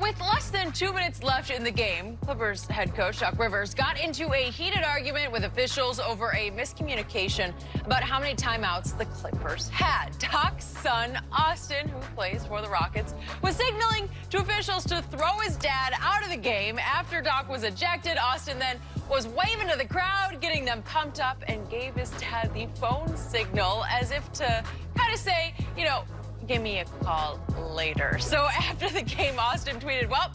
With less than 2 minutes left in the game, Clippers head coach Doc Rivers got into a heated argument with officials over a miscommunication about how many timeouts the Clippers had. Doc's son, Austin, who plays for the Rockets, was signaling to officials to throw his dad out of the game after Doc was ejected. Austin then was waving to the crowd, getting them pumped up, and gave his dad the phone signal as if to kind of say, you know, give me a call later. So after the game, Austin tweeted, well,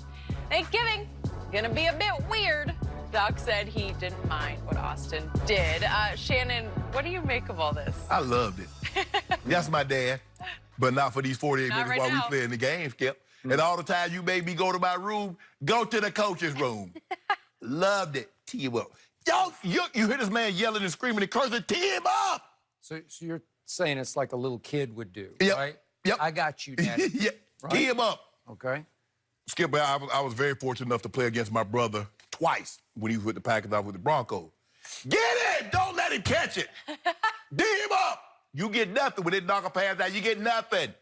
Thanksgiving, gonna be a bit weird. Doc said he didn't mind what Austin did. Shannon, what do you make of all this? I loved it. That's my dad, but not for these 48 minutes right while now. we play in the game, Skip. And all the time you made me go to my room, go to the coach's room. Loved it. Tee him up. Yo, you hear this man yelling and screaming and cursing, tee him up! So you're saying it's like a little kid would do, Yep. right? Yep. I got you, Daddy. Yeah, Right? tee him up. Okay. Skip, I was very fortunate enough to play against my brother twice when he was with the Packers. I was with the Broncos. Get it! Don't let him catch it. Tee him up. You get nothing. When they knock a pass out, you get nothing.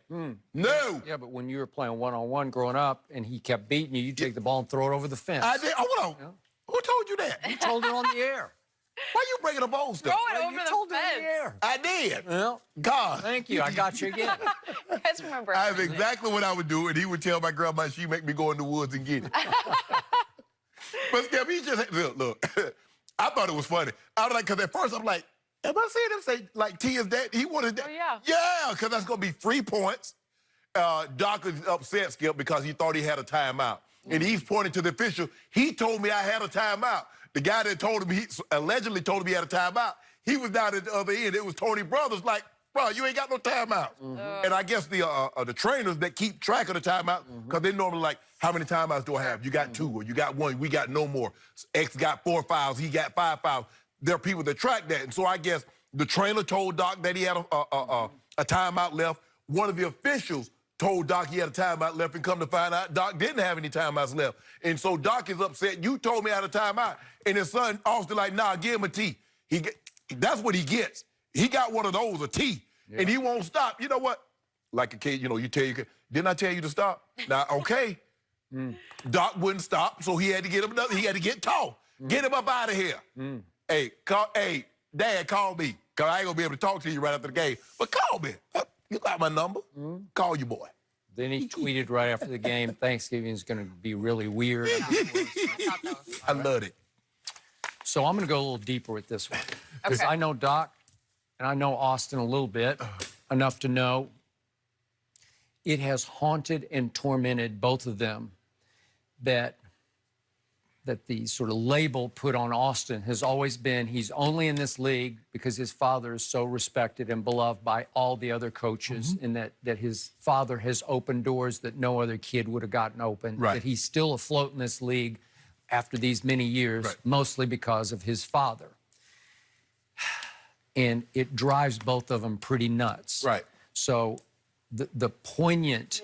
No. Yeah, but when you were playing one-on-one growing up and he kept beating you, you take the ball and throw it over the fence. I did. Hold on. Yeah. Who told you that? You told it on the air. Why you bringing up old stuff? Throw it over You the told it on fence. the air. I did. Well, God. thank you. I got you again. You guys remember? I have exactly what I would do, and he would tell my grandma she'd make me go in the woods and get it. But Skip, he just, look, I thought it was funny. I was like, because at first I'm like, am I seeing him say, like, T is that? He wanted that. Oh, yeah. Yeah, because that's going to be 3 points. Doc is upset, Skip, because he thought he had a timeout. And he's pointing to the official. He told me I had a timeout. The guy that told him, he allegedly told him he had a timeout, he was down at the other end. It was Tony Brothers like, bro, you ain't got no timeout. And I guess the trainers that keep track of the timeout, because they normally like, how many timeouts do I have? You got 2 or you got 1. We got no more. X got 4 fouls. He got 5 fouls. There are people that track that. And so I guess the trainer told Doc that he had a timeout left. One of the officials told Doc he had a timeout left, and come to find out Doc didn't have any timeouts left. And so Doc is upset. You told me I had a timeout. And his son, Austin, like, nah, give him a T. That's what he gets. He got one of those, a T, and he won't stop. You know what? Like a kid, you know, you tell your kid, didn't I tell you to stop? Now, okay. Doc wouldn't stop, so he had to get him another. He had to get tall. Get him up out of here. Hey, Dad, call me, because I ain't going to be able to talk to you right after the game. But call me. You got my number. Call your boy. Then he tweeted right after the game, Thanksgiving is going to be really weird. I loved it. So I'm going to go a little deeper with this one. Because Okay. I know Doc and I know Austin a little bit, enough to know it has haunted and tormented both of them that the sort of label put on Austin has always been he's only in this league because his father is so respected and beloved by all the other coaches, and that his father has opened doors that no other kid would have gotten open, that he's still afloat in this league after these many years, mostly because of his father. And it drives both of them pretty nuts. Right. So the poignant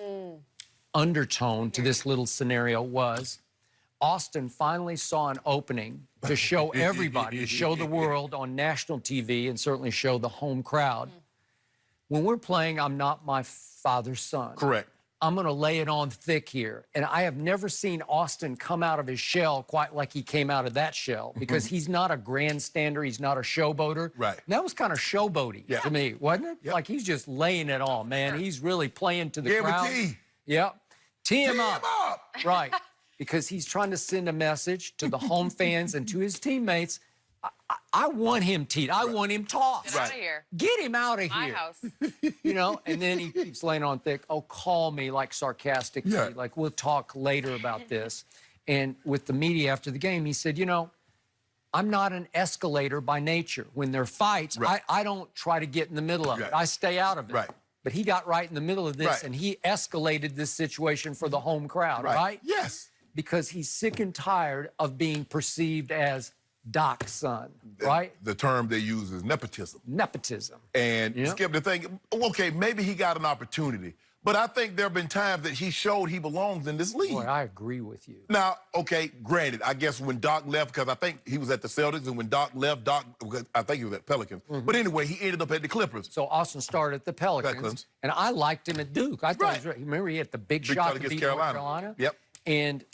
undertone to this little scenario was Austin finally saw an opening to show everybody, to show the world on national TV and certainly show the home crowd. When we're playing, I'm not my father's son. Correct. I'm going to lay it on thick here. And I have never seen Austin come out of his shell quite like he came out of that shell, because he's not a grandstander. He's not a showboater. Right. And that was kind of showboaty to me, wasn't it? Yep. Like he's just laying it on, man. He's really playing to the Give him a crowd. T. Yep. Tee him Tee up. him up. Right. Because he's trying to send a message to the home fans and to his teammates. I want him teed. I want him tossed. Get out of here. Get him out of My here. house. You know, and then he keeps laying on thick. Oh, call me, like sarcastically. Yeah. Like, we'll talk later about this. And with the media after the game, he said, you know, I'm not an escalator by nature. When there are fights, I don't try to get in the middle of it. I stay out of it. Right. But he got right in the middle of this, and he escalated this situation for the home crowd, right? Yes. Because he's sick and tired of being perceived as Doc's son, right? The term they use is nepotism. Nepotism. And Skip, the thing, okay, maybe he got an opportunity, but I think there have been times that he showed he belongs in this league. Boy, I agree with you. Now, okay, granted, I guess when Doc left, because I think he was at the Celtics, and when Doc left, I think he was at Pelicans. But anyway, he ended up at the Clippers. So Austin started at the Pelicans, and I liked him at Duke. I thought he was, remember he had the big shot shot to against beat Carolina. North Carolina? Yep. And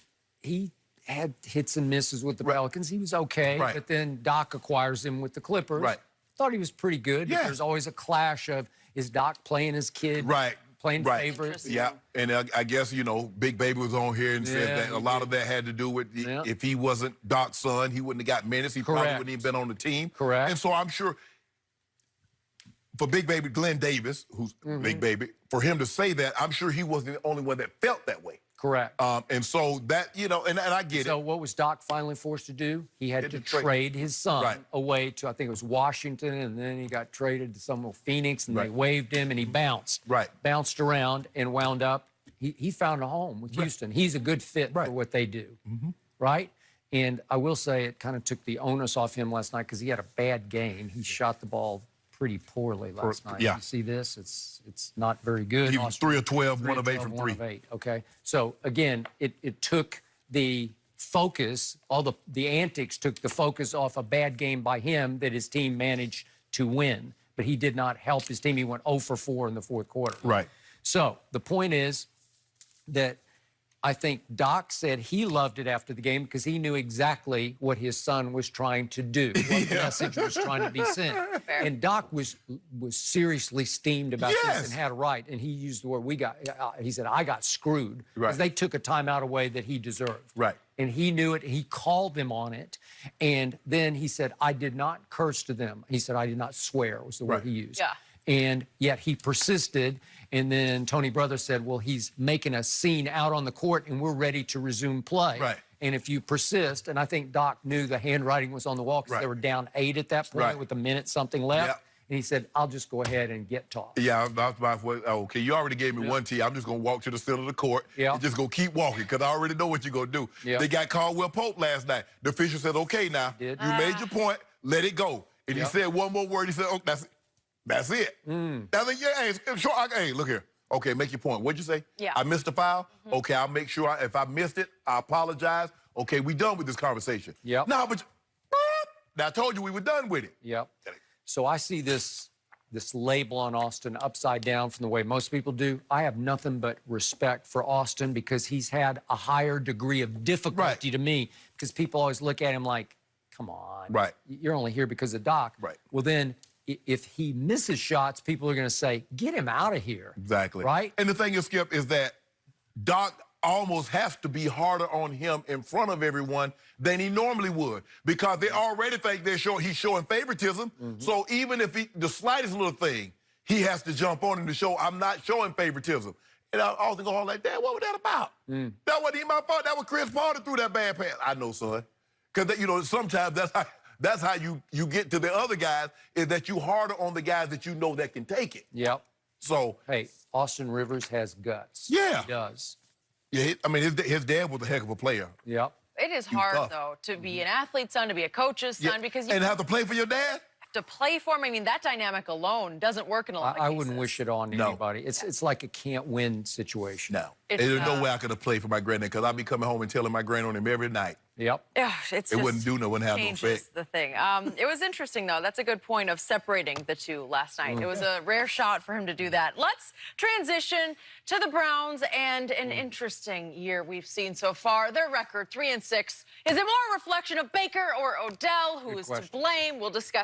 he had hits and misses with the Pelicans. He was okay, Right. but then Doc acquires him with the Clippers. Right. Thought he was pretty good. Yeah. But there's always a clash of, is Doc playing his kid? Right. Playing Right. favorites? Yeah, and I guess, you know, Big Baby was on here and said Yeah, that a he lot did. of that had to do with Yeah. if he wasn't Doc's son, he wouldn't have got minutes. He probably Correct. wouldn't even been on the team. Correct. And so I'm sure for Big Baby, Glenn Davis, who's Big Baby, for him to say that, I'm sure he wasn't the only one that felt that way. Correct. And so that, you know, and I get So it. what was Doc finally forced to do? He had to trade his son Right. away to, I think it was Washington, and then he got traded to some of Phoenix, and they Right. waived him, and he bounced. Right. Bounced around and wound up. He found a home with Houston. He's a good fit Right. for what they do. Right? And I will say it kind of took the onus off him last night because he had a bad game. He shot the ball pretty poorly last night. yeah. You see this? It's not very good. He was Austin- 3 of 12, 1 of 8 12, from 1 3. of 8, okay? So, again, it took the focus, all the antics took the focus off a bad game by him that his team managed to win. But he did not help his team. He went 0 for 4 in the fourth quarter. Right. So, the point is that I think Doc said he loved it after the game because he knew exactly what his son was trying to do, what the message was trying to be sent. And Doc was seriously steamed about Yes. this and had a right. And he used the word he said, I got screwed. Because Right. they took a timeout away that he deserved. Right. And he knew it. He called them on it. And then he said, I did not curse to them. He said, I did not swear was the word Right. he used. Yeah. And yet he persisted. And then Tony Brothers said, well, he's making a scene out on the court and we're ready to resume play. Right. And if you persist, and I think Doc knew the handwriting was on the wall because Right. they were down 8 at that point Right. with a minute something left. Yep. And he said, I'll just go ahead and get tossed. Yeah, that's my okay. You already gave me one tee. I'm just gonna walk to the center of the court Yeah. and just go keep walking because I already know what you're gonna do. Yeah. They got Caldwell Pope last night. The official said, "Okay, now Did. you made your point. Let it go." And he Yep. said one more word. He said, "Oh, that's it. That's it." I think, yeah, hey, sure. Hey, look here. Okay, make your point. What'd you say? Yeah. I missed the foul. Okay, I'll make sure. If I missed it, I apologize. Okay, we done with this conversation. Yep. No, but now I told you we were done with it. Yep. So I see this label on Austin upside down from the way most people do. I have nothing but respect for Austin because he's had a higher degree of difficulty to me because people always look at him like, come on. Right. You're only here because of Doc. Right. Well, then if he misses shots, people are going to say, get him out of here. Exactly. Right? And the thing is, Skip, is that Doc almost has to be harder on him in front of everyone than he normally would because they already think he's showing favoritism. So even if the slightest little thing, he has to jump on him to show I'm not showing favoritism. And I often go on like, Dad, what was that about? That wasn't even my fault. That was Chris Paul that threw that bad pass. I know, son. Because, you know, sometimes that's how you get to the other guys is that you harder on the guys that you know that can take it. Yep. So, Hey, Austin Rivers has guts. Yeah. He does. yeah, I mean, his dad was a heck of a player. Yep. It is He's hard, tough. though, to be an athlete's son, to be a coach's son, because you and have to play for your dad? have to play for him. I mean, that dynamic alone doesn't work in a lot of I cases. wouldn't wish it on No. anybody. It's like a can't-win situation. No. It's, There's no way I could have played for my granddad because I'd be coming home and telling my grand on him every night. Yep. Yeah, it's It just wouldn't do no, wouldn't have no changes effect. the thing. It was interesting, though. That's a good point of separating the two last night. It was a rare shot for him to do that. Let's transition to the Browns and an interesting year we've seen so far. Their record, 3-6. Is it more a reflection of Baker or Odell, who is to question. blame? We'll discuss